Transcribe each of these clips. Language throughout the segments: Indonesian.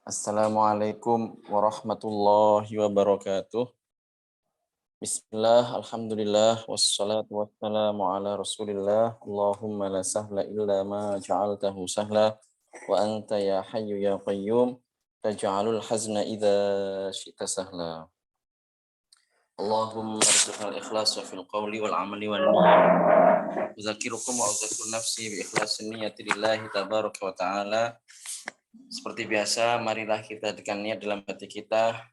Assalamualaikum warahmatullahi wabarakatuh. Bismillah, alhamdulillah, wassalatu wassalamu ala rasulillah. Allahumma la sahla illa ma ja'altahu sahla. Wa anta ya hayyu ya qayyum. Taj'alul hazna idha syi'ta sahla. Allahumma arzuqnal ikhlasa fil qawli wal amali wal niyyah. Uzakirukum wa uzakur nafsi bi ikhlasin niyyati lillahi tabaraka wa ta'ala. Seperti biasa, marilah kita dengan niat dalam hati kita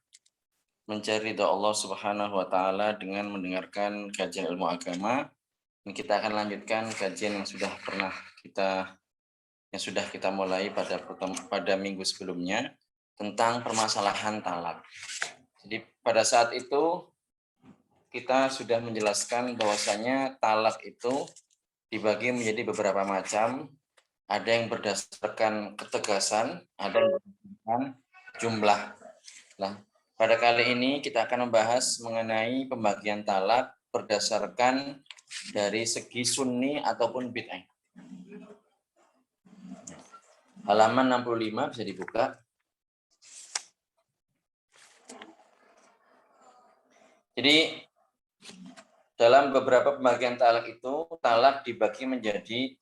mencari ridha Allah Subhanahu wa taala dengan mendengarkan kajian ilmu agama. Dan kita akan lanjutkan kajian yang sudah kita mulai pada minggu sebelumnya tentang permasalahan talak. Jadi pada saat itu kita sudah menjelaskan bahwasanya talak itu dibagi menjadi beberapa macam. Ada yang berdasarkan ketegasan, ada yang berdasarkan jumlah. Nah, pada kali ini kita akan membahas mengenai pembagian talak berdasarkan dari segi sunni ataupun bid'ah. Halaman 65 bisa dibuka. Jadi dalam beberapa pembagian talak itu, talak dibagi menjadi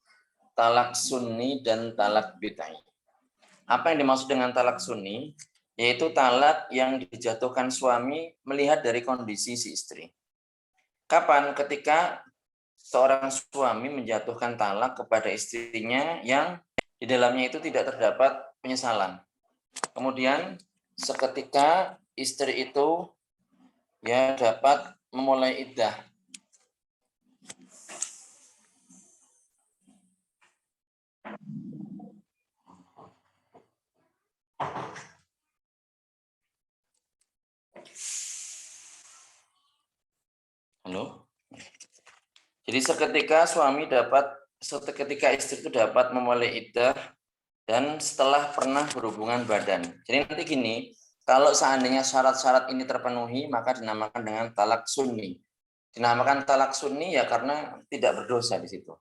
talak sunni dan talak bid'ah. Apa yang dimaksud dengan talak sunni? Yaitu talak yang dijatuhkan suami melihat dari kondisi si istri. Kapan? Ketika seorang suami menjatuhkan talak kepada istrinya yang di dalamnya itu tidak terdapat penyesalan. Kemudian seketika istri itu ya dapat memulai iddah. Halo. Jadi seketika istri itu dapat memulai iddah dan setelah pernah berhubungan badan. Jadi nanti gini, kalau seandainya syarat-syarat ini terpenuhi, maka dinamakan dengan talak sunni. Dinamakan talak sunni ya karena tidak berdosa di situ.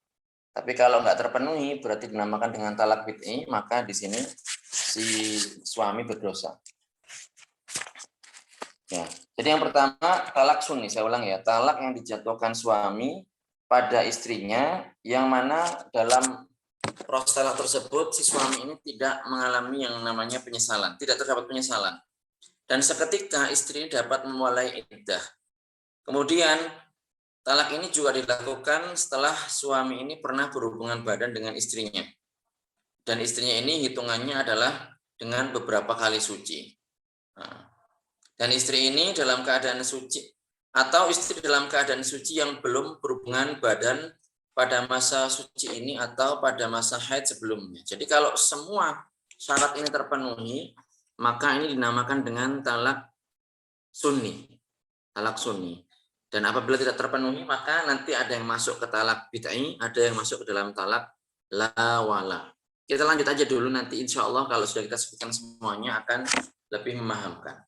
Tapi kalau nggak terpenuhi, berarti dinamakan dengan talak bid'i, maka di sini si suami berdosa. Ya. Jadi yang pertama talak sunni, saya ulang ya, talak yang dijatuhkan suami pada istrinya, yang mana dalam proses talak tersebut si suami ini tidak mengalami yang namanya penyesalan, tidak terdapat penyesalan. Dan seketika istri ini dapat memulai iddah. Kemudian talak ini juga dilakukan setelah suami ini pernah berhubungan badan dengan istrinya. Dan istrinya ini hitungannya adalah dengan beberapa kali suci. Nah, dan istri ini dalam keadaan suci, atau istri dalam keadaan suci yang belum berhubungan badan pada masa suci ini atau pada masa haid sebelumnya. Jadi kalau semua syarat ini terpenuhi, maka ini dinamakan dengan talak sunni. Talak sunni. Dan apabila tidak terpenuhi, maka nanti ada yang masuk ke talak bid'ah, ada yang masuk ke dalam talak la wala. Kita lanjut aja dulu, nanti insya Allah kalau sudah kita sebutkan semuanya akan lebih memahamkan.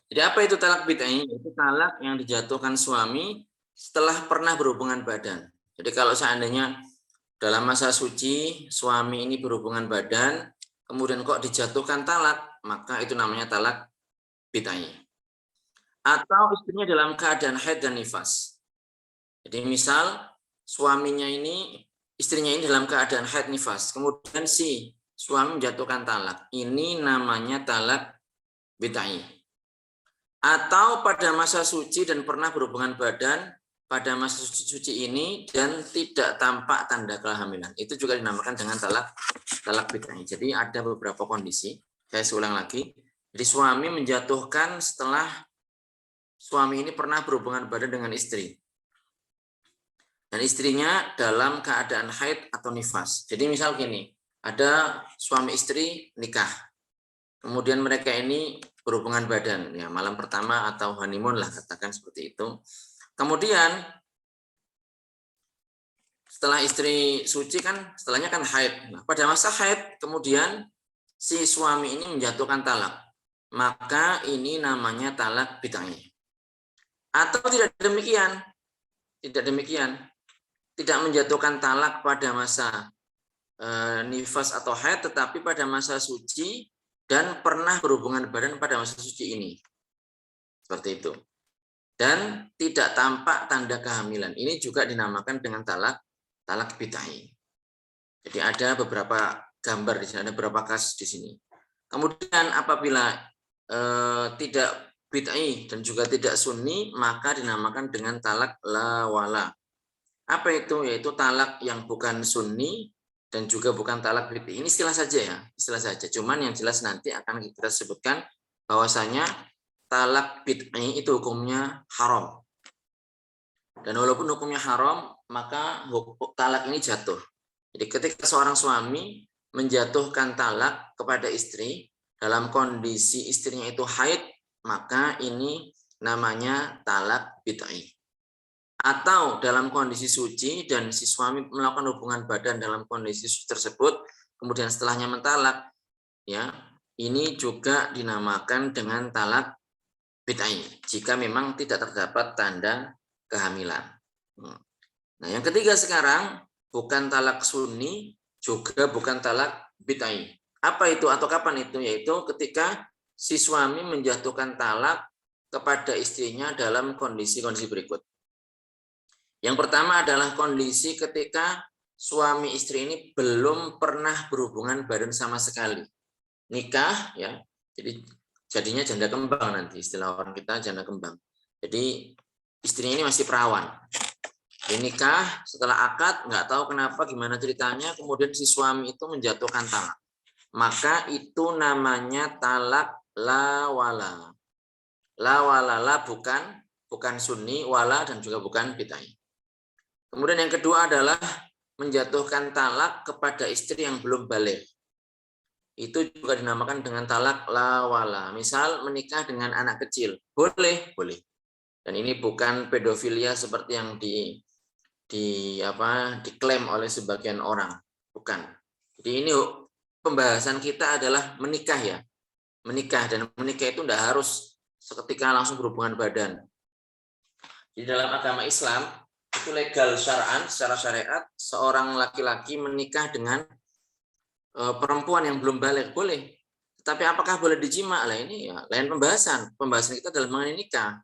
Jadi apa itu talak bid'ah? Itu talak yang dijatuhkan suami setelah pernah berhubungan badan. Jadi kalau seandainya dalam masa suci suami ini berhubungan badan, kemudian kok dijatuhkan talak, maka itu namanya talak bid'ah. Atau istrinya dalam keadaan haid dan nifas. Jadi misal suaminya ini, istrinya ini dalam keadaan haid nifas, kemudian si suami menjatuhkan talak. Ini namanya talak bid'ah. Atau pada masa suci dan pernah berhubungan badan pada masa suci ini dan tidak tampak tanda kehamilan. Itu juga dinamakan dengan talak bid'ah. Jadi ada beberapa kondisi. Saya ulang lagi. Jadi suami menjatuhkan setelah suami ini pernah berhubungan badan dengan istri. Dan istrinya dalam keadaan haid atau nifas. Jadi misal gini, ada suami istri nikah. Kemudian mereka ini berhubungan badan, ya malam pertama atau honeymoon lah, katakan seperti itu. Kemudian setelah istri suci kan, setelahnya kan haid. Nah, pada masa haid kemudian si suami ini menjatuhkan talak, maka ini namanya talak bid'ah. Atau tidak demikian, tidak menjatuhkan talak pada masa nifas atau haid, tetapi pada masa suci dan pernah berhubungan badan pada masa suci ini. Seperti itu. Dan tidak tampak tanda kehamilan. Ini juga dinamakan dengan talak bid'ah. Jadi ada beberapa gambar di sini, ada beberapa kasus di sini. Kemudian apabila tidak bid'ah dan juga tidak sunni, maka dinamakan dengan talak la wala. Apa itu? Yaitu talak yang bukan sunni dan juga bukan talak bid'ah. Ini istilah saja ya, istilah saja. Cuman yang jelas nanti akan kita sebutkan bahwasanya talak bid'ah itu hukumnya haram. Dan walaupun hukumnya haram, maka talak ini jatuh. Jadi ketika seorang suami menjatuhkan talak kepada istri dalam kondisi istrinya itu haid, maka ini namanya talak bid'ah. Atau dalam kondisi suci dan si suami melakukan hubungan badan dalam kondisi suci tersebut, kemudian setelahnya mentalak, ya, ini juga dinamakan dengan talak bid'ah jika memang tidak terdapat tanda kehamilan. Nah, yang ketiga sekarang bukan talak sunni, juga bukan talak bid'ah. Apa itu atau kapan itu? Yaitu ketika si suami menjatuhkan talak kepada istrinya dalam kondisi-kondisi berikut. Yang pertama adalah kondisi ketika suami istri ini belum pernah berhubungan badan sama sekali. Nikah, ya, jadi jadinya janda kembang nanti, istilah orang kita janda kembang. Jadi istrinya ini masih perawan. Nikah, setelah akad, nggak tahu kenapa, gimana ceritanya, kemudian si suami itu menjatuhkan talak. Maka itu namanya talak la wala. La wala, la bukan sunni, wala dan juga bukan bid'ah. Kemudian yang kedua adalah menjatuhkan talak kepada istri yang belum baligh. Itu juga dinamakan dengan talak la wala. Misal menikah dengan anak kecil, boleh. Dan ini bukan pedofilia seperti yang diklaim oleh sebagian orang, bukan. Jadi ini pembahasan kita adalah menikah ya. Menikah, dan menikah itu tidak harus seketika langsung berhubungan badan. Di dalam agama Islam itu legal syar'an, secara syariat, seorang laki-laki menikah dengan perempuan yang belum baligh, boleh. Tapi apakah boleh dijima? Lah ini ya lain pembahasan. Pembahasan kita dalam mengenai nikah.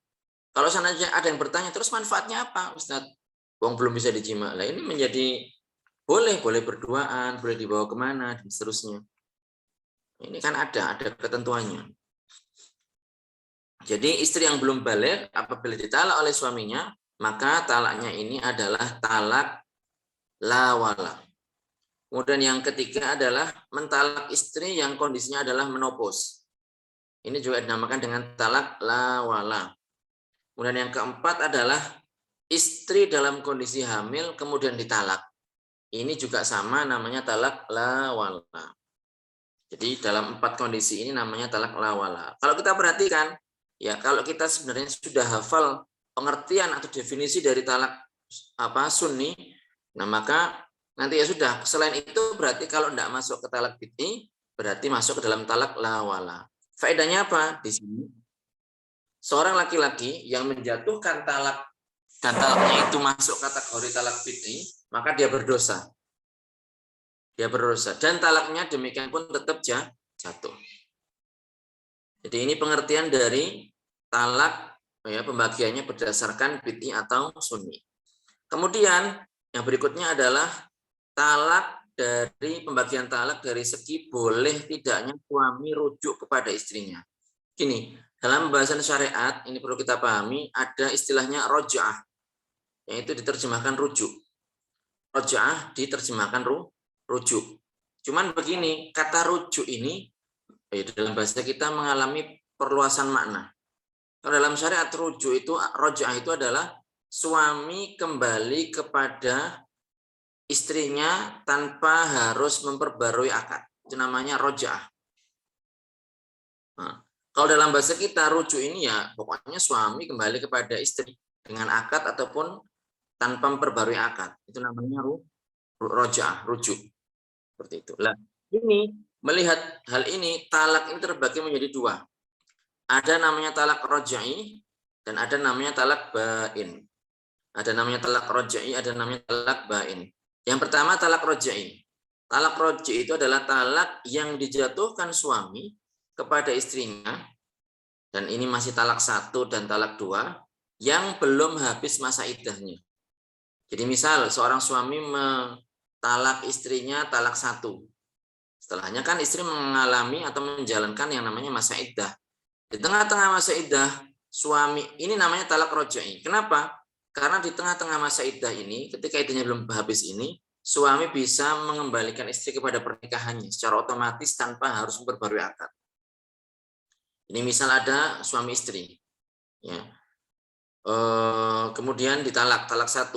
Kalau seandainya ada yang bertanya, terus manfaatnya apa, Ustaz? Wong belum bisa dijima. Lah ini menjadi boleh berduaan, boleh dibawa kemana, dan seterusnya. Ini kan ada ketentuannya. Jadi istri yang belum baligh apabila ditalak oleh suaminya, maka talaknya ini adalah talak la wala. Kemudian yang ketiga adalah mentalak istri yang kondisinya adalah menopause. Ini juga dinamakan dengan talak la wala. Kemudian yang keempat adalah istri dalam kondisi hamil kemudian ditalak. Ini juga sama, namanya talak la wala. Jadi dalam 4 kondisi ini namanya talak la wala. Kalau kita perhatikan, ya kalau kita sebenarnya sudah hafal pengertian atau definisi dari talak sunni, nah maka nanti ya sudah. Selain itu berarti kalau tidak masuk ke talak bid'ah, berarti masuk ke dalam talak la wala. Faedahnya apa? Di sini seorang laki-laki yang menjatuhkan talak dan talaknya itu masuk kategori talak bid'ah, maka dia berdosa. Dia berdosa, dan talaknya demikian pun tetap jatuh. Jadi ini pengertian dari talak, ya, pembagiannya berdasarkan bid'ah atau sunni. Kemudian yang berikutnya adalah talak dari pembagian talak dari segi boleh tidaknya suami rujuk kepada istrinya. Gini, dalam pembahasan syariat ini perlu kita pahami, ada istilahnya roja'ah, yaitu diterjemahkan rujuk. Roja'ah diterjemahkan rujuk. Cuman begini, kata rujuk ini dalam bahasa kita mengalami perluasan makna. Kalau dalam syariat rujuk itu, roja'ah itu adalah suami kembali kepada istrinya tanpa harus memperbarui akad. Itu namanya roja'ah. Nah, kalau dalam bahasa kita rujuk ini ya pokoknya suami kembali kepada istri dengan akad ataupun tanpa memperbarui akad. Itu namanya roja'ah, rujuk. Seperti itu. Nah, ini melihat hal ini, talak ini terbagi menjadi 2. Ada namanya talak roja'i dan ada namanya talak bain. Ada namanya talak roja'i, ada namanya talak bain. Yang pertama talak roja'i. Talak roji itu adalah talak yang dijatuhkan suami kepada istrinya, dan ini masih talak 1 dan talak 2 yang belum habis masa iddahnya. Jadi misal seorang suami talak istrinya talak 1. Setelahnya kan istri mengalami atau menjalankan yang namanya masa iddah. Di tengah-tengah masa iddah, suami ini namanya talak roja'i. Kenapa? Karena di tengah-tengah masa iddah ini, ketika iddahnya belum habis ini, suami bisa mengembalikan istri kepada pernikahannya secara otomatis tanpa harus memperbarui akad. Ini misal ada suami istri, ya. Kemudian ditalak, talak 1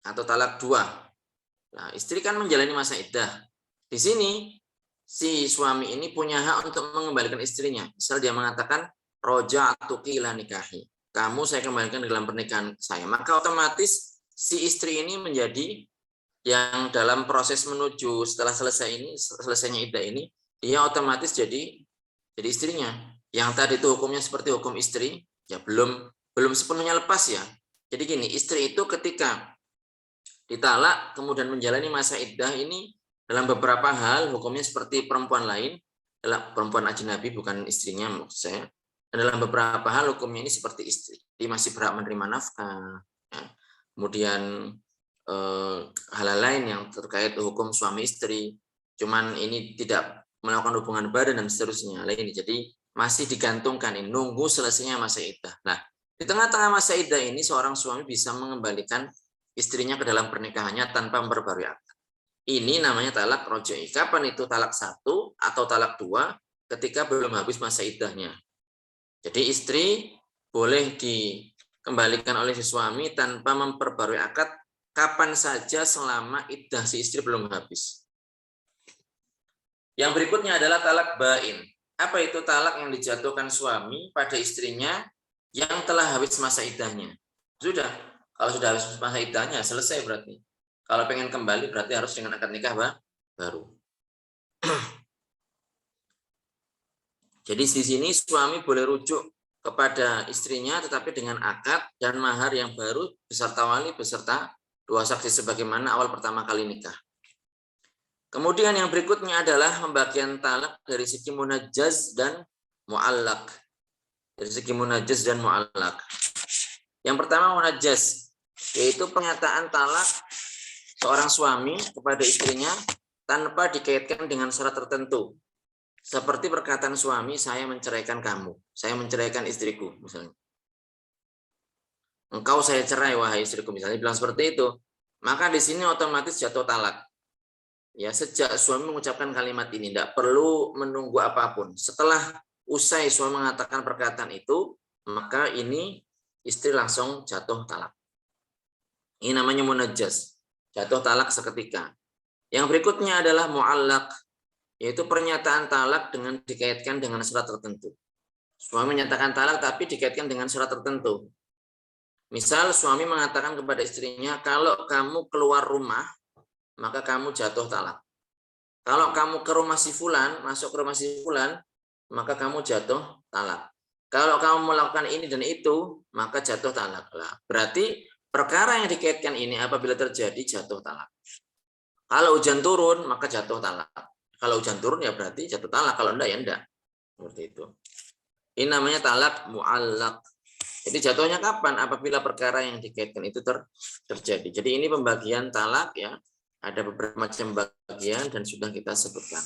atau talak 2. Nah, istri kan menjalani masa iddah. Di sini si suami ini punya hak untuk mengembalikan istrinya. Misal dia mengatakan roja'tuki ila nikahi. Kamu saya kembalikan dalam pernikahan saya. Maka otomatis si istri ini menjadi yang dalam proses menuju setelah selesainya iddah ini, dia otomatis jadi istrinya. Yang tadi itu hukumnya seperti hukum istri, ya belum sepenuhnya lepas ya. Jadi gini, istri itu ketika ditalak kemudian menjalani masa iddah ini dalam beberapa hal hukumnya seperti perempuan lain, adalah perempuan ajnabi bukan istrinya maksud saya. Dan dalam beberapa hal hukumnya ini seperti istri. Dia masih berhak menerima nafkah. Ya. Kemudian hal-hal lain yang terkait hukum suami istri, cuman ini tidak melakukan hubungan badan dan seterusnya lain. Jadi masih digantungkan ini, nunggu selesainya masa iddah. Nah, di tengah-tengah masa iddah ini seorang suami bisa mengembalikan istrinya ke dalam pernikahannya tanpa memperbarui akad. Ini namanya talak roja'i. Kapan itu talak 1 atau talak 2? Ketika belum habis masa iddahnya. Jadi istri boleh dikembalikan oleh si suami tanpa memperbarui akad kapan saja selama iddah si istri belum habis. Yang berikutnya adalah talak bain. Apa itu talak yang dijatuhkan suami pada istrinya yang telah habis masa iddahnya? Sudah, kalau sudah habis masa iddahnya selesai berarti. Kalau pengen kembali berarti harus dengan akad nikah baru. Jadi di sini suami boleh rujuk kepada istrinya tetapi dengan akad dan mahar yang baru beserta wali beserta 2 saksi sebagaimana awal pertama kali nikah. Kemudian yang berikutnya adalah pembagian talak dari segi munajjaz dan mu'allaq. Dari segi munajjaz dan mu'allaq. Yang pertama munajjaz, yaitu pernyataan talak seorang suami kepada istrinya tanpa dikaitkan dengan syarat tertentu. Seperti perkataan suami, saya menceraikan kamu, saya menceraikan istriku, misalnya. Engkau saya cerai, wahai istriku, misalnya bilang seperti itu. Maka di sini otomatis jatuh talak. Ya, sejak suami mengucapkan kalimat ini, tidak perlu menunggu apapun. Setelah usai suami mengatakan perkataan itu, maka ini istri langsung jatuh talak. Ini namanya munajjaz, jatuh talak seketika. Yang berikutnya adalah mu'allaq, yaitu pernyataan talak dengan dikaitkan dengan syarat tertentu. Suami menyatakan talak tapi dikaitkan dengan syarat tertentu. Misal suami mengatakan kepada istrinya, kalau kamu keluar rumah, maka kamu jatuh talak. Kalau kamu ke rumah si fulan, masuk ke rumah si fulan, maka kamu jatuh talak. Kalau kamu melakukan ini dan itu, maka jatuh talak. Berarti perkara yang dikaitkan ini apabila terjadi jatuh talak. Kalau hujan turun, maka jatuh talak. Kalau hujan turun ya berarti jatuh talak. Kalau enggak ya enggak. Seperti itu. Ini namanya talak mu'allaq. Jadi jatuhnya kapan? Apabila perkara yang dikaitkan itu terjadi. Jadi ini pembagian talak ya. Ada beberapa macam bagian dan sudah kita sebutkan.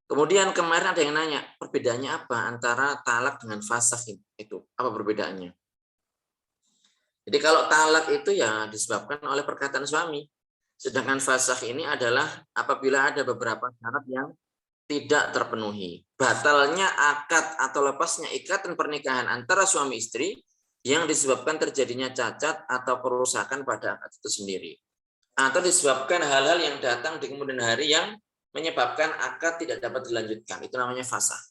Kemudian kemarin ada yang nanya, perbedaannya apa antara talak dengan fasakh itu? Apa perbedaannya? Jadi kalau talak itu ya disebabkan oleh perkataan suami. Sedangkan fasakh ini adalah apabila ada beberapa syarat yang tidak terpenuhi. Batalnya akad atau lepasnya ikatan pernikahan antara suami istri yang disebabkan terjadinya cacat atau kerusakan pada akad itu sendiri. Atau disebabkan hal-hal yang datang di kemudian hari yang menyebabkan akad tidak dapat dilanjutkan. Itu namanya fasakh.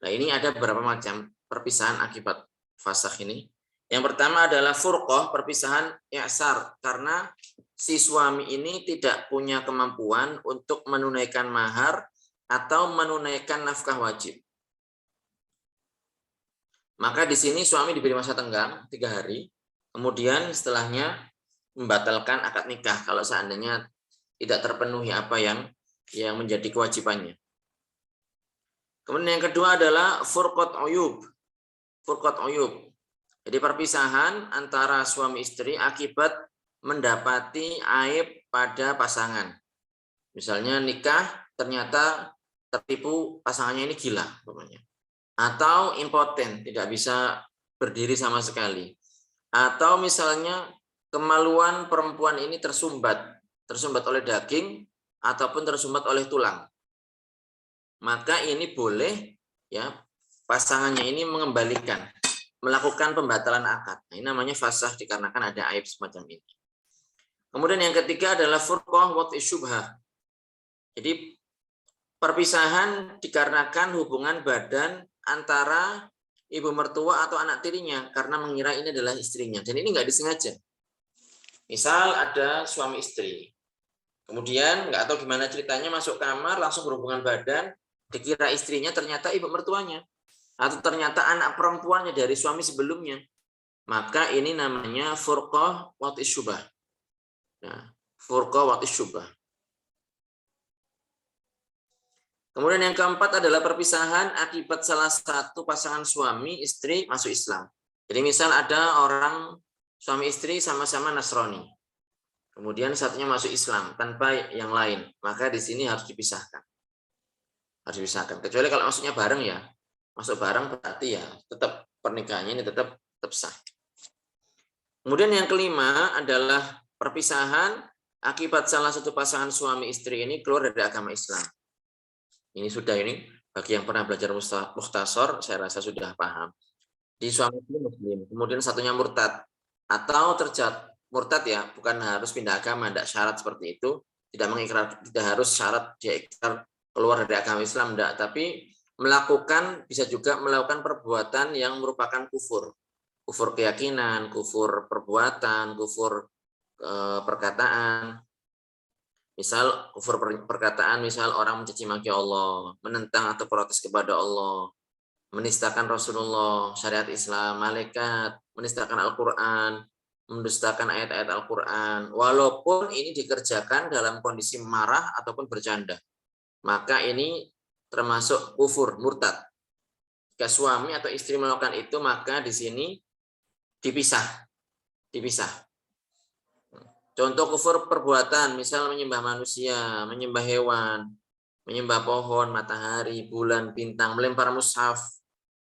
Nah, ini ada beberapa macam perpisahan akibat fasakh ini. Yang pertama adalah furqah, perpisahan i'sar, karena si suami ini tidak punya kemampuan untuk menunaikan mahar atau menunaikan nafkah wajib. Maka di sini suami diberi masa tenggang 3 hari, kemudian setelahnya membatalkan akad nikah kalau seandainya tidak terpenuhi apa yang yang menjadi kewajibannya. Kemudian yang kedua adalah furqat uyub. Furqat uyub. Jadi perpisahan antara suami istri akibat mendapati aib pada pasangan. Misalnya nikah ternyata tertipu pasangannya ini gila umpamanya. Atau impoten, tidak bisa berdiri sama sekali. Atau misalnya kemaluan perempuan ini tersumbat oleh daging ataupun tersumbat oleh tulang. Maka ini boleh ya pasangannya ini melakukan pembatalan akad. Nah, ini namanya fasah dikarenakan ada aib semacam ini. Kemudian yang ketiga adalah furqah wa syubhah. Jadi perpisahan dikarenakan hubungan badan antara ibu mertua atau anak tirinya karena mengira ini adalah istrinya, dan ini nggak disengaja. Misal ada suami istri, kemudian nggak tahu gimana ceritanya masuk kamar langsung berhubungan badan, dikira istrinya ternyata ibu mertuanya atau ternyata anak perempuannya dari suami sebelumnya, maka ini namanya furqah wa syubhah. Nah, furqah wa syubhah. Kemudian yang keempat adalah perpisahan akibat salah satu pasangan suami istri masuk Islam. Jadi misal ada orang suami istri sama-sama Nasrani, kemudian satunya masuk Islam tanpa yang lain, maka di sini harus dipisahkan. Harus dipisahkan. Kecuali kalau maksudnya bareng ya, masuk bareng berarti ya tetap pernikahannya ini tetap sah. Kemudian yang kelima adalah perpisahan akibat salah satu pasangan suami istri ini keluar dari agama Islam. Ini bagi yang pernah belajar mukhtasar, saya rasa sudah paham. Di suami istri muslim, kemudian satunya murtad atau murtad ya, bukan harus pindah agama, tidak syarat seperti itu, tidak harus syarat dia ikrar keluar dari agama Islam, tidak, tapi bisa juga melakukan perbuatan yang merupakan kufur keyakinan, kufur perbuatan, kufur perkataan. Misal kufur perkataan, misal orang mencaci maki Allah, menentang atau protes kepada Allah, menistakan Rasulullah, syariat Islam, malaikat, menistakan Al-Quran, mendustakan ayat-ayat Al-Quran, walaupun ini dikerjakan dalam kondisi marah ataupun bercanda, maka ini termasuk kufur, murtad. Jika suami atau istri melakukan itu, maka di sini dipisah. Contoh kufur perbuatan, misal menyembah manusia, menyembah hewan, menyembah pohon, matahari, bulan, bintang, melempar mushaf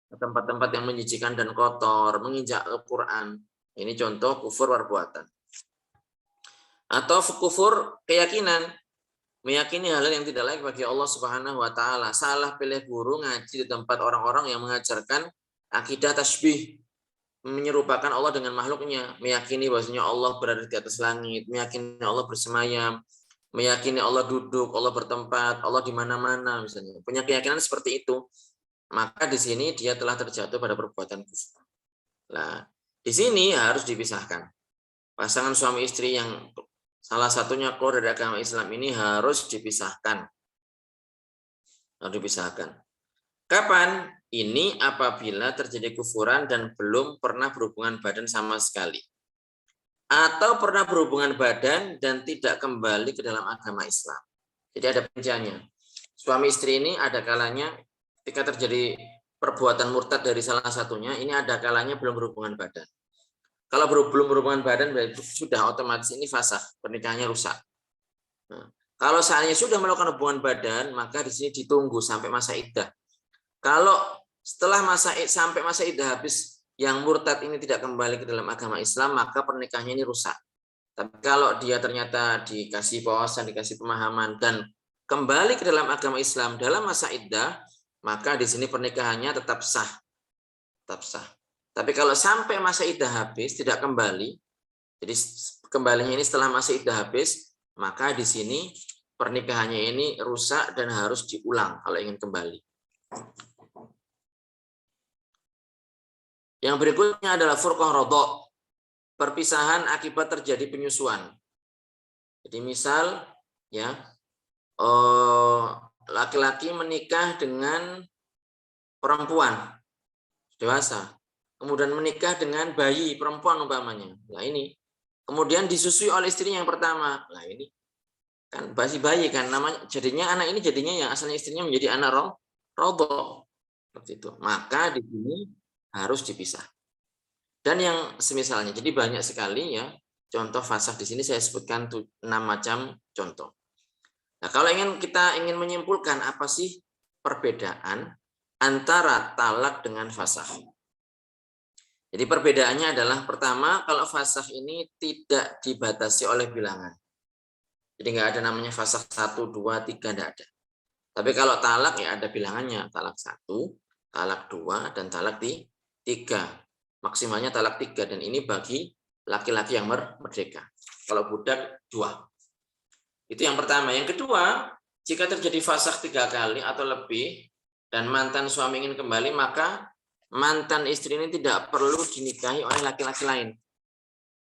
ke tempat-tempat yang menjijikan dan kotor, menginjak Al-Quran. Ini contoh kufur perbuatan. Atau kufur keyakinan, meyakini hal yang tidak layak bagi Allah Subhanahu wa taala. Salah pilih guru ngaji di tempat orang-orang yang mengajarkan akidah tasbih, menyerupakan Allah dengan makhluknya, meyakini bahwasanya Allah berada di atas langit, meyakini Allah bersemayam, meyakini Allah duduk, Allah bertempat, Allah di mana-mana misalnya. Punya keyakinan seperti itu, maka di sini dia telah terjatuh pada perbuatan kufur. Nah, di sini harus dipisahkan. Pasangan suami istri yang salah satunya keluar dari agama Islam ini harus dipisahkan. Harus dipisahkan. Kapan? Ini apabila terjadi kufuran dan belum pernah berhubungan badan sama sekali. Atau pernah berhubungan badan dan tidak kembali ke dalam agama Islam. Jadi ada perinciannya. Suami istri ini ada kalanya ketika terjadi perbuatan murtad dari salah satunya, ini ada kalanya belum berhubungan badan. Kalau belum berhubungan badan, sudah otomatis ini fasakh, pernikahannya rusak. Nah, kalau seandainya sudah melakukan hubungan badan, maka di sini ditunggu sampai masa iddah. Kalau setelah sampai masa iddah habis, yang murtad ini tidak kembali ke dalam agama Islam, maka pernikahannya ini rusak. Tapi kalau dia ternyata dikasih wawasan, dikasih pemahaman, dan kembali ke dalam agama Islam dalam masa iddah, maka di sini pernikahannya tetap sah. Tetap sah. Tapi kalau sampai masa iddah habis, tidak kembali, jadi kembalinya ini setelah masa iddah habis, maka di sini pernikahannya ini rusak dan harus diulang kalau ingin kembali. Yang berikutnya adalah furqah radha, perpisahan akibat terjadi penyusuan. Jadi misal ya laki-laki menikah dengan perempuan dewasa, kemudian menikah dengan bayi perempuan umpamanya. Nah ini kemudian disusui oleh istrinya yang pertama. Nah ini kan masih bayi kan, namanya jadinya anak ini jadinya yang asalnya istrinya menjadi anak rodho seperti itu. Maka di sini harus dipisah. Dan yang semisalnya, jadi banyak sekali ya contoh fasakh di sini saya sebutkan 6 macam contoh. Nah, kalau kita ingin menyimpulkan apa sih perbedaan antara talak dengan fasakh. Jadi perbedaannya adalah pertama, kalau fasakh ini tidak dibatasi oleh bilangan. Jadi nggak ada namanya fasakh 1, 2, 3, nggak ada. Tapi kalau talak ya ada bilangannya, talak 1, talak 2, dan talak 3. Maksimalnya talak 3, dan ini bagi laki-laki yang merdeka. Kalau budak 2. Itu yang pertama. Yang kedua, jika terjadi fasakh 3 kali atau lebih dan mantan suami ingin kembali, maka mantan istri ini tidak perlu dinikahi oleh laki-laki lain.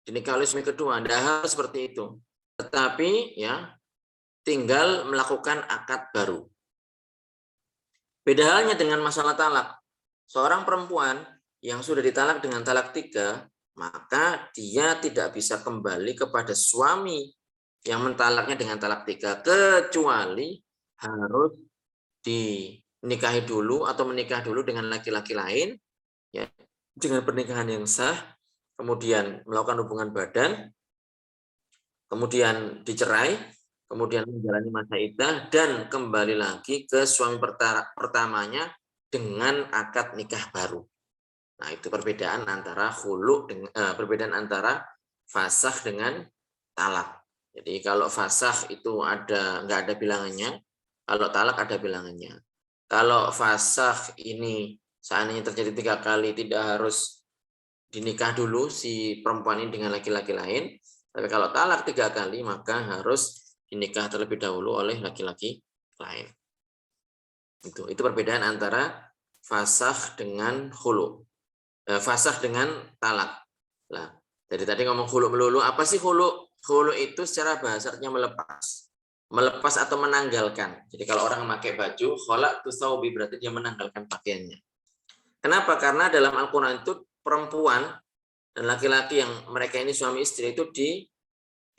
Dinikahi oleh suami kedua, tidak harus seperti itu. Tetapi ya tinggal melakukan akad baru. Beda halnya dengan masalah talak. Seorang perempuan yang sudah ditalak dengan talak 3, maka dia tidak bisa kembali kepada suami yang mentalaknya dengan talak 3, kecuali harus dinikahi dulu atau menikah dulu dengan laki-laki lain ya, dengan pernikahan yang sah, kemudian melakukan hubungan badan, kemudian dicerai, kemudian menjalani masa iddah dan kembali lagi ke suami pertamanya dengan akad nikah baru. Nah, itu perbedaan antara khulu dengan perbedaan antara fasakh dengan talak. Jadi kalau fasakh itu nggak ada bilangannya, kalau talak ada bilangannya. Kalau fasakh ini seandainya terjadi 3 kali tidak harus dinikah dulu si perempuan ini dengan laki-laki lain. Tapi kalau talak 3 kali maka harus dinikah terlebih dahulu oleh laki-laki lain. Itu perbedaan antara fasakh dengan khulu. Fasakh dengan talak. Nah, dari tadi ngomong khulu melulu, apa sih khulu? Khulu itu secara bahasa artinya melepas. Melepas atau menanggalkan. Jadi kalau orang memakai baju, khala'tu thawbi berarti dia menanggalkan pakaiannya. Kenapa? Karena dalam Al-Qur'an itu perempuan dan laki-laki yang mereka ini suami istri itu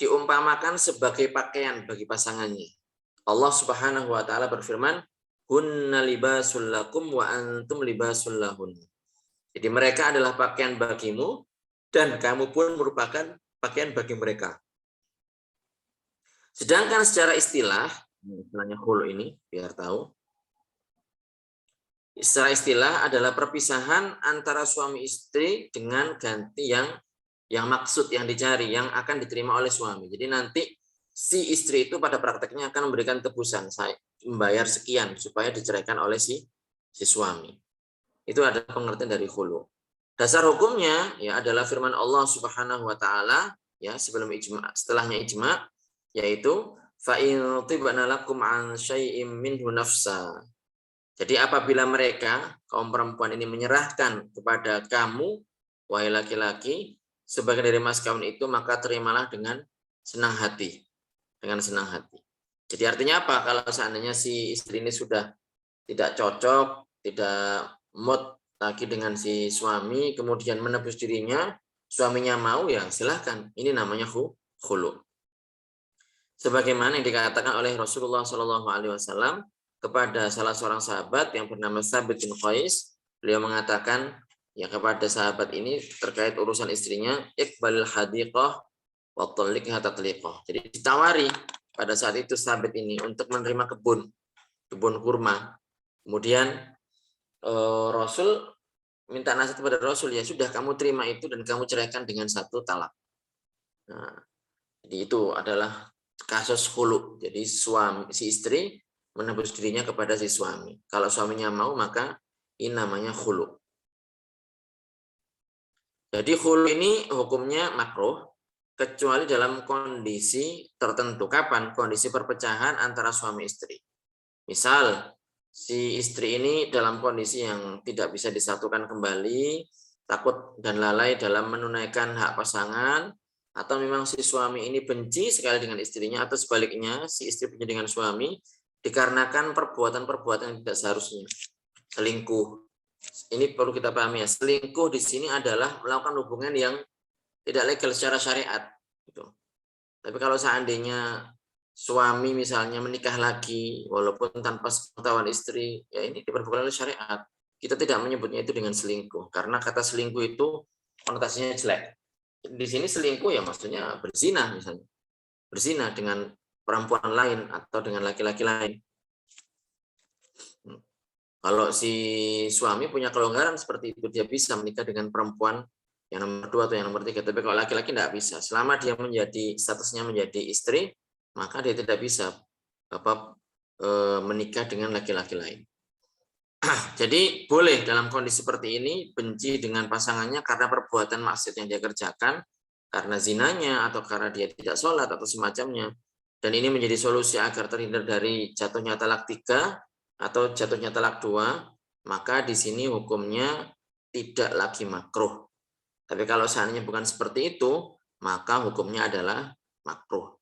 diumpamakan sebagai pakaian bagi pasangannya. Allah Subhanahu wa taala berfirman, "Hunna libasul lakum wa antum libasul lahun." Jadi mereka adalah pakaian bagimu dan kamu pun merupakan pakaian bagi mereka. Sedangkan secara istilahnya khulu ini biar tahu. Secara istilah adalah perpisahan antara suami istri dengan ganti yang maksud yang dicari yang akan diterima oleh suami. Jadi nanti si istri itu pada prakteknya akan memberikan tebusan, saya membayar sekian supaya diceraikan oleh si suami. Itu adalah pengertian dari khulu. Dasar hukumnya ya adalah firman Allah Subhanahu wa taala ya sebelum ijma, setelahnya ijma, yaitu fa in tibna lakum an syai'im minhu nafsa. Jadi apabila mereka kaum perempuan ini menyerahkan kepada kamu wahai laki-laki sebagian dari mas kawin itu, maka terimalah dengan senang hati. Dengan senang hati. Jadi artinya apa? Kalau seandainya si istri ini sudah tidak cocok, tidak mood lagi dengan si suami, kemudian menebus dirinya, suaminya mau ya silahkan. Ini namanya khulu. Sebagaimana yang dikatakan oleh Rasulullah SAW kepada salah seorang sahabat yang bernama Thabit bin Qais, beliau mengatakan ya kepada sahabat ini terkait urusan istrinya, iqbalil hadiqah wa talliqha tatliqah. Jadi ditawari pada saat itu Thabit ini untuk menerima kebun kurma. Kemudian Rasul minta nasihat kepada Rasul, ya sudah kamu terima itu dan kamu ceraikan dengan 1 talak. Nah, jadi itu adalah kasus khulu. Jadi si istri menebus dirinya kepada si suami. Kalau suaminya mau maka ini namanya khulu. Jadi khulu ini hukumnya makruh kecuali dalam kondisi tertentu. Kapan? Kondisi perpecahan antara suami istri. Misal si istri ini dalam kondisi yang tidak bisa disatukan kembali, takut dan lalai dalam menunaikan hak pasangan, atau memang si suami ini benci sekali dengan istrinya, atau sebaliknya si istri benci dengan suami dikarenakan perbuatan-perbuatan yang tidak seharusnya. Selingkuh. Ini perlu kita pahami ya. Selingkuh di sini adalah melakukan hubungan yang tidak legal secara syariat. Gitu. Tapi kalau seandainya suami misalnya menikah lagi walaupun tanpa sepengetahuan istri, ya ini diperbolehkan oleh syariat. Kita tidak menyebutnya itu dengan selingkuh karena kata selingkuh itu konotasinya jelek. Di sini selingkuh ya maksudnya berzina misalnya. Berzina dengan perempuan lain atau dengan laki-laki lain. Kalau si suami punya kelonggaran seperti itu, dia bisa menikah dengan perempuan yang nomor 2 atau yang nomor 3. Tapi kalau laki-laki tidak bisa. Selama dia menjadi statusnya menjadi istri, maka dia tidak bisa menikah dengan laki-laki lain. Jadi boleh dalam kondisi seperti ini benci dengan pasangannya karena perbuatan maksiat yang dia kerjakan, karena zinanya atau karena dia tidak sholat atau semacamnya. Dan ini menjadi solusi agar terhindar dari jatuhnya talak 3 atau jatuhnya talak 2, maka di sini hukumnya tidak lagi makruh. Tapi kalau seandainya bukan seperti itu, maka hukumnya adalah makruh.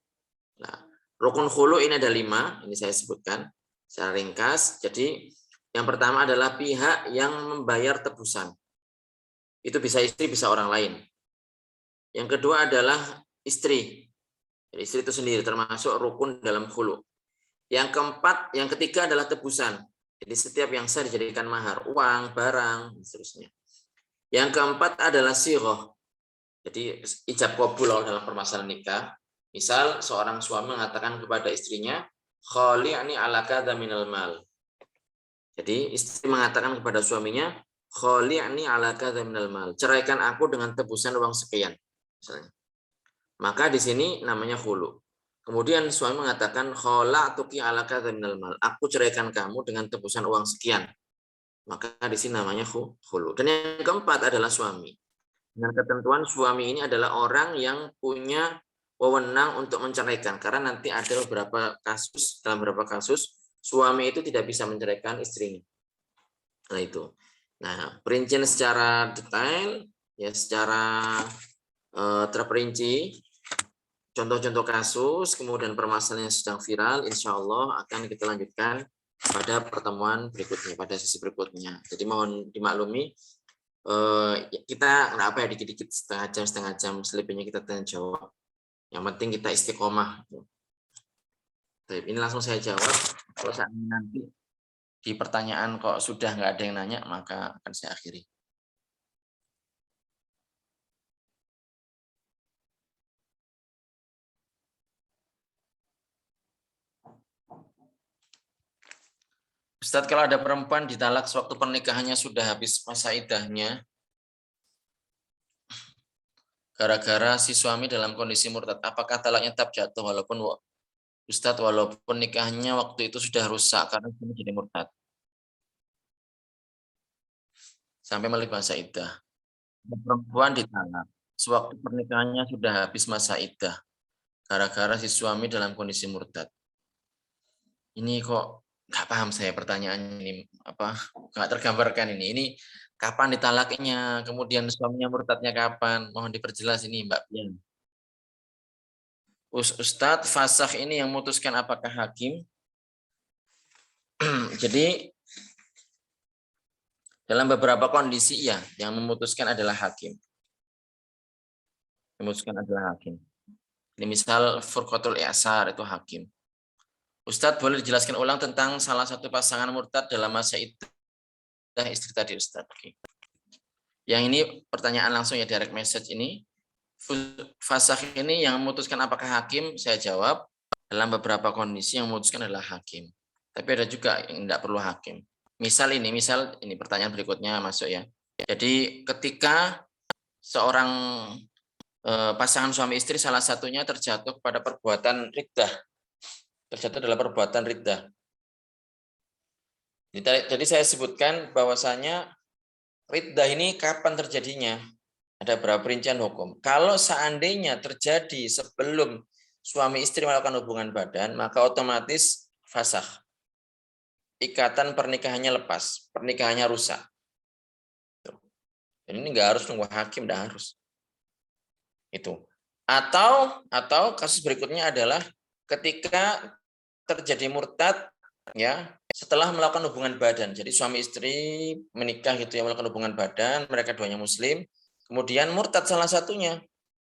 Nah, rukun khulu ini ada 5, ini saya sebutkan secara ringkas. Jadi yang pertama adalah pihak yang membayar tebusan. Itu bisa istri, bisa orang lain. Yang kedua adalah istri. Jadi istri itu sendiri termasuk rukun dalam khulu. Yang ketiga adalah tebusan. Jadi setiap yang sah dijadikan mahar, uang, barang, dan seterusnya. Yang keempat adalah sighah. Jadi ijab qabul dalam permasalahan nikah. Misal seorang suami mengatakan kepada istrinya, khali'ni ala kadza minal mal. Jadi istri mengatakan kepada suaminya, khali'ni ala kadza minal mal. Ceraikan aku dengan tebusan uang sekian, misalnya. Maka di sini namanya khulu. Kemudian suami mengatakan khala'tuki ala kadza minal mal. Aku ceraikan kamu dengan tebusan uang sekian. Maka di sini namanya khulu. Dan yang keempat adalah suami. Dengan ketentuan suami ini adalah orang yang punya wewenang untuk menceraikan, karena nanti ada dalam beberapa kasus suami itu tidak bisa menceraikan istrinya. Nah itu. Nah, perincian secara detail ya secara terperinci, contoh-contoh kasus, kemudian permasalahan yang sedang viral, insya Allah akan kita lanjutkan pada pertemuan berikutnya, pada sesi berikutnya. Jadi mohon dimaklumi, kita nggak apa ya dikit-dikit setengah jam selebihnya kita tanya jawab. Yang penting kita istiqomah. Ini langsung saya jawab. Kalau nanti di pertanyaan kok sudah nggak ada yang nanya, maka akan saya akhiri. Ustadz, kalau ada perempuan ditalak sewaktu pernikahannya sudah habis masa iddahnya, gara-gara si suami dalam kondisi murtad, apakah talaknya tetap jatuh walaupun Ustadz walaupun nikahnya waktu itu sudah rusak karena sudah jadi murtad sampai melewati masa iddah? Perempuan ditalak sewaktu pernikahannya sudah habis masa iddah gara-gara si suami dalam kondisi murtad. Ini kok nggak paham saya pertanyaan ini, nggak tergambarkan ini. Ini kapan ditalaknya, kemudian suaminya murtadnya kapan? Mohon diperjelas ini Mbak Pian. Ustadz, fasakh ini yang memutuskan apakah hakim? Jadi dalam beberapa kondisi ya, yang memutuskan adalah hakim. Memutuskan adalah hakim. Ini misal furqatul i'sar itu hakim. Ustadz, boleh dijelaskan ulang tentang salah satu pasangan murtad dalam masa iddah istri tadi, Ustadz. Oke. Yang ini pertanyaan langsung ya, direct message ini. Fasakh ini yang memutuskan apakah hakim, saya jawab, dalam beberapa kondisi yang memutuskan adalah hakim. Tapi ada juga yang tidak perlu hakim. Misal ini pertanyaan berikutnya masuk ya. Jadi ketika seorang pasangan suami istri salah satunya terjatuh pada perbuatan riddah. Terjatuh dalam perbuatan riddah. Jadi saya sebutkan bahwasanya riddah ini kapan terjadinya? Ada beberapa perincian hukum. Kalau seandainya terjadi sebelum suami istri melakukan hubungan badan, maka otomatis fasakh. Ikatan pernikahannya lepas, pernikahannya rusak. Dan ini nggak harus nunggu hakim, nggak harus. Itu. Atau kasus berikutnya adalah ketika terjadi murtad ya setelah melakukan hubungan badan. Jadi suami istri menikah gitu ya, melakukan hubungan badan, mereka duanya muslim, kemudian murtad salah satunya.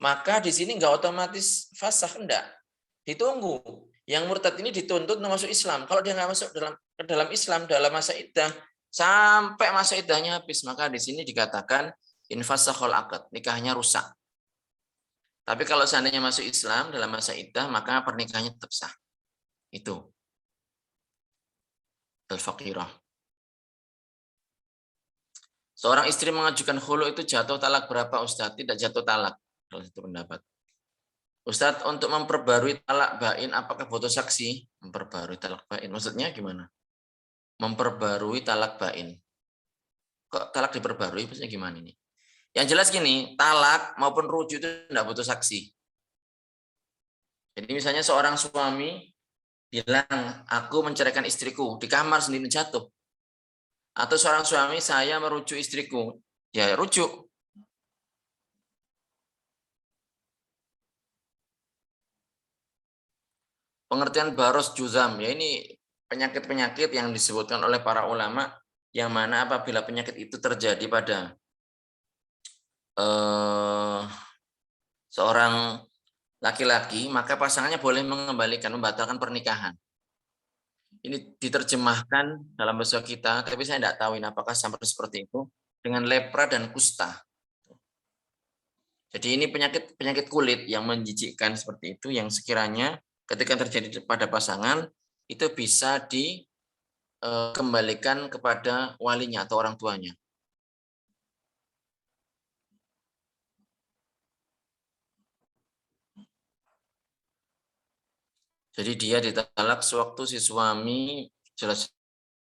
Maka di sini nggak otomatis fasakh, enggak. Ditunggu. Yang murtad ini dituntut untuk masuk Islam. Kalau dia nggak masuk ke dalam Islam dalam masa iddah sampai masa iddahnya habis, maka di sini dikatakan infasakhul akad, nikahnya rusak. Tapi kalau seandainya masuk Islam dalam masa iddah, maka pernikahannya tetap sah. Itu al-faqirah. Seorang istri mengajukan khulu itu jatuh talak berapa, Ustadz? Tidak jatuh talak. Kalau itu pendapat. Ustadz, untuk memperbarui talak bain, apakah butuh saksi? Memperbarui talak bain, maksudnya gimana? Memperbarui talak bain. Kok talak diperbarui, maksudnya gimana ini? Yang jelas gini, talak maupun rujuk itu tidak butuh saksi. Jadi misalnya seorang suami bilang, aku menceraikan istriku, di kamar sendiri jatuh. Atau seorang suami, saya merujuk istriku, ya rujuk. Pengertian baros juzam, ya ini penyakit-penyakit yang disebutkan oleh para ulama, yang mana apabila penyakit itu terjadi pada seorang laki-laki, maka pasangannya boleh mengembalikan, membatalkan pernikahan. Ini diterjemahkan dalam bahasa kita, tapi saya tidak tahu ini apakah sampai seperti itu, dengan lepra dan kusta. Jadi ini penyakit kulit yang menjijikkan seperti itu, yang sekiranya ketika terjadi pada pasangan, itu bisa dikembalikan kepada walinya atau orang tuanya. Jadi dia ditalak sewaktu si suami jelas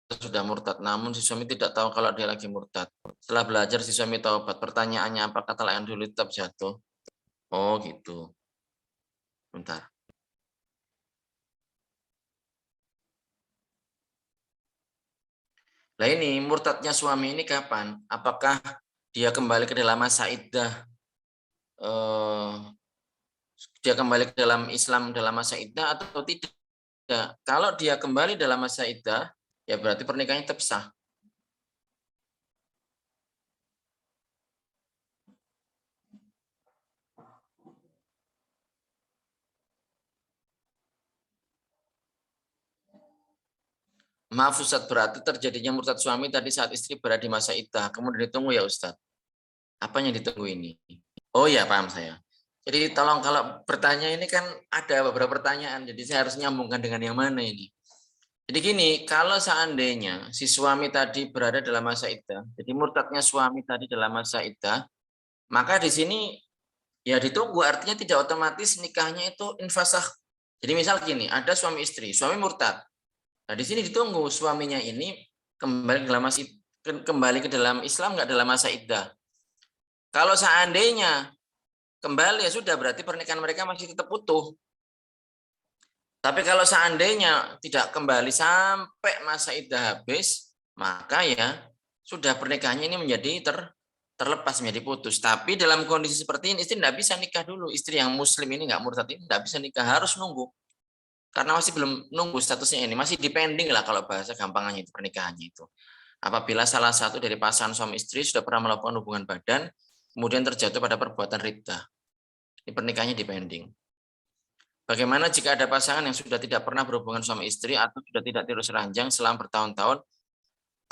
sudah murtad, namun si suami tidak tahu kalau dia lagi murtad. Setelah belajar si suami taubat. Pertanyaannya, apakah talak yang dulu tetap jatuh? Oh gitu. Bentar. Nah ini murtadnya suami ini kapan? Apakah dia kembali ke dalam masa iddah? Dia kembali ke dalam Islam dalam masa iddah atau tidak? Kalau dia kembali dalam masa iddah, ya berarti pernikahannya tetap sah. Maaf Ustadz, berarti terjadinya murtad suami tadi saat istri berada di masa iddah. Kemudian ditunggu ya Ustadz. Apa yang ditunggu ini? Oh ya, paham saya. Jadi tolong kalau bertanya ini kan ada beberapa pertanyaan, jadi saya harus nyambungkan dengan yang mana ini. Jadi gini, kalau seandainya si suami tadi berada dalam masa iddah, jadi murtadnya suami tadi dalam masa iddah, maka di sini ya ditunggu, artinya tidak otomatis nikahnya itu infasakh. Jadi misal gini, ada suami istri, suami murtad. Nah, di sini ditunggu suaminya ini kembali ke dalam Islam nggak dalam masa iddah. Kalau seandainya kembali ya sudah, berarti pernikahan mereka masih tetap utuh. Tapi kalau seandainya tidak kembali sampai masa iddah habis, maka ya sudah pernikahannya ini menjadi terlepas, menjadi putus. Tapi dalam kondisi seperti ini istri tidak bisa nikah dulu. Istri yang muslim ini nggak murtad ini tidak bisa nikah, harus nunggu. Karena masih belum nunggu statusnya ini, masih depending lah kalau bahasa gampangannya itu pernikahannya itu. Apabila salah satu dari pasangan suami istri sudah pernah melakukan hubungan badan, kemudian terjatuh pada perbuatan riddah. Ini pernikahannya depending. Bagaimana jika ada pasangan yang sudah tidak pernah berhubungan suami istri atau sudah tidak terus ranjang selama bertahun-tahun?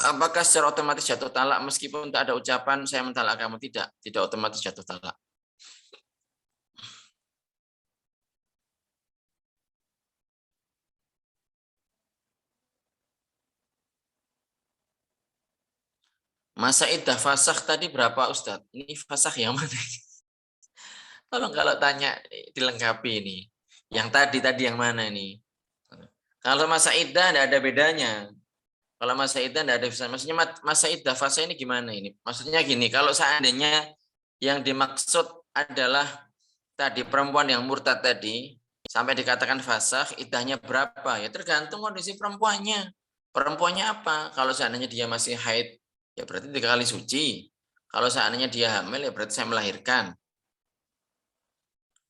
Apakah secara otomatis jatuh talak meskipun tak ada ucapan saya mentalak kamu? Tidak, tidak otomatis jatuh talak. Masa iddah fasakh tadi berapa Ustadz? Ini fasakh yang mana? Tolong kalau tanya dilengkapi ini. Yang tadi yang mana ini? Kalau masa iddah tidak ada bedanya. Kalau masa iddah tidak ada bedanya. Maksudnya masa iddah fase ini gimana ini? Maksudnya gini, kalau seandainya yang dimaksud adalah tadi perempuan yang murtad tadi, sampai dikatakan fasakh, iddahnya berapa? Ya tergantung kondisi perempuannya. Perempuannya apa? Kalau seandainya dia masih haid, ya berarti 3 kali suci. Kalau seandainya dia hamil, ya berarti saya melahirkan.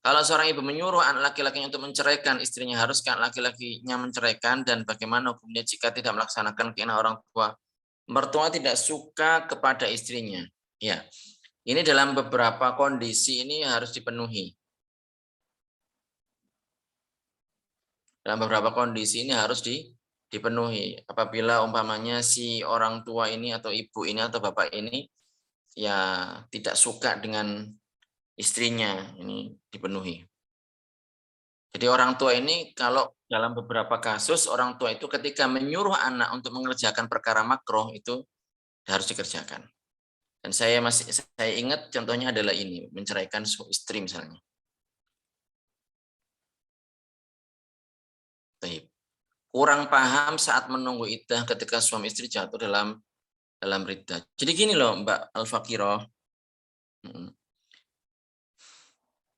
Kalau seorang ibu menyuruh anak laki-lakinya untuk menceraikan istrinya, haruskah laki-lakinya menceraikan, dan bagaimana hukumnya jika tidak melaksanakan keinginan orang tua? Mertua tidak suka kepada istrinya. Ya, ini dalam beberapa kondisi ini harus dipenuhi. Dalam beberapa kondisi ini harus dipenuhi. Apabila umpamanya si orang tua ini atau ibu ini atau bapak ini ya tidak suka dengan istrinya, ini dipenuhi. Jadi orang tua ini kalau dalam beberapa kasus orang tua itu ketika menyuruh anak untuk mengerjakan perkara makruh itu harus dikerjakan. Dan saya ingat contohnya adalah ini, menceraikan istri misalnya. Baik. Kurang paham saat menunggu iddah ketika suami istri jatuh dalam riddah. Jadi gini loh Mbak Al-Fakiroh.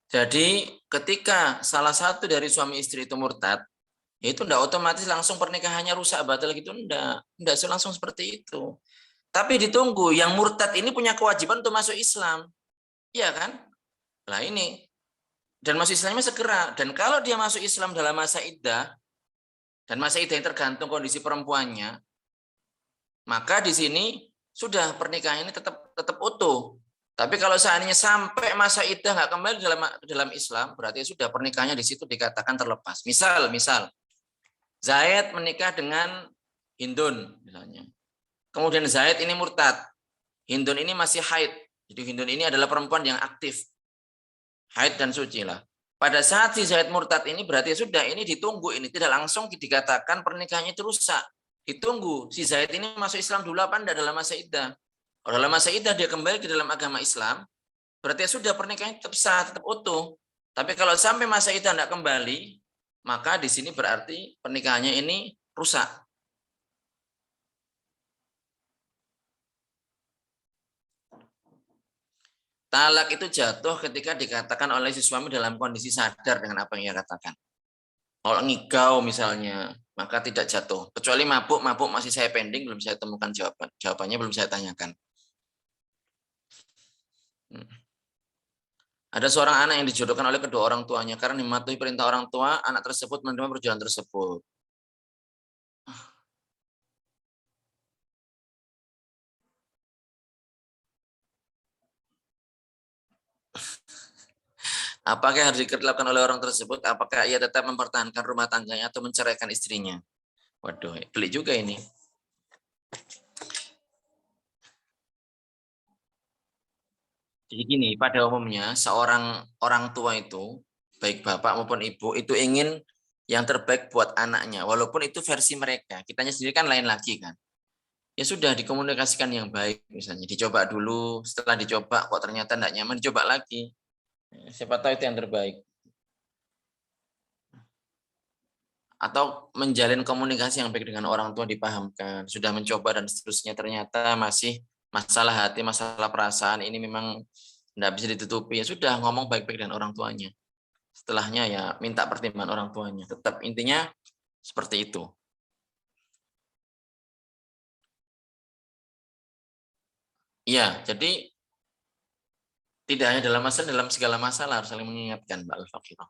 Jadi ketika salah satu dari suami istri itu murtad, itu enggak otomatis langsung pernikahannya rusak batal gitu, enggak langsung seperti itu. Tapi ditunggu yang murtad ini punya kewajiban untuk masuk Islam. Iya kan? Lah ini. Dan masuk Islamnya segera. Dan kalau dia masuk Islam dalam masa iddah, dan masa iddah yang tergantung kondisi perempuannya, maka di sini sudah pernikahan ini tetap utuh. Tapi kalau seandainya sampai masa iddah nggak kembali dalam Islam, berarti sudah pernikahannya di situ dikatakan terlepas. Misal Zaid menikah dengan Hindun misalnya. Kemudian Zaid ini murtad. Hindun ini masih haid. Jadi Hindun ini adalah perempuan yang aktif. Haid dan suci lah. Pada saat si Zaid murtad ini berarti sudah ini ditunggu, ini tidak langsung dikatakan pernikahannya itu rusak. Ditunggu si Zaid ini masuk Islam dulu apa enggak dalam masa iddah. Kalau dalam masa iddah dia kembali ke dalam agama Islam, berarti sudah pernikahannya tetap sah, tetap utuh. Tapi kalau sampai masa iddah enggak kembali, maka di sini berarti pernikahannya ini rusak. Talak itu jatuh ketika dikatakan oleh si suami dalam kondisi sadar dengan apa yang ia katakan. Kalau ngigau misalnya, maka tidak jatuh. Kecuali mabuk masih saya pending, belum saya temukan jawabannya belum saya tanyakan. Ada seorang anak yang dijodohkan oleh kedua orang tuanya karena mematuhi perintah orang tua, anak tersebut menerima perjodohan tersebut. Apakah yang harus dilakukan oleh orang tersebut? Apakah ia tetap mempertahankan rumah tangganya atau menceraikan istrinya? Waduh, pelik juga ini. Jadi gini, pada umumnya seorang orang tua itu, baik bapak maupun ibu, itu ingin yang terbaik buat anaknya, walaupun itu versi mereka. Kitanya sendiri kan lain lagi kan. Ya sudah dikomunikasikan yang baik, misalnya dicoba dulu, setelah dicoba kok ternyata tidak nyaman, dicoba lagi. Siapa tahu itu yang terbaik. Atau menjalin komunikasi yang baik dengan orang tua, dipahamkan, sudah mencoba dan seterusnya, ternyata masih masalah hati, masalah perasaan, ini memang tidak bisa ditutupi, ya sudah ngomong baik-baik dengan orang tuanya. Setelahnya ya minta pertimbangan orang tuanya. Tetap intinya seperti itu. Iya, jadi tidak hanya dalam masalah, dalam segala masalah harus saling mengingatkan, Mbak Al-Faqirah.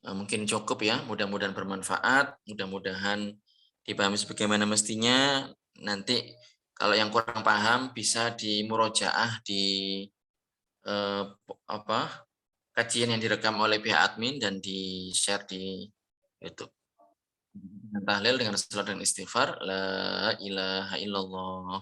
Mungkin cukup ya, mudah-mudahan bermanfaat, mudah-mudahan dipahami sebagaimana mestinya. Nanti kalau yang kurang paham bisa dimurojaah di kajian yang direkam oleh pihak admin dan di-share di YouTube. Dengan tahlil, dengan salat dan istighfar, la ilaha illallah.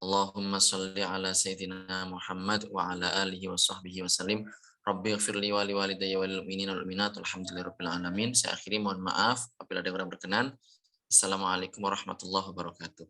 Allahumma sholli ala sayyidina Muhammad wa ala alihi wa sahbihi wa sallim. Rabbi ighfirli wa li walidayya wal mu'minina wal mu'minat walhamdulillahi rabbil alamin. Saya akhiri, mohon maaf apabila ada yang kurang berkenan. Assalamualaikum warahmatullahi wabarakatuh.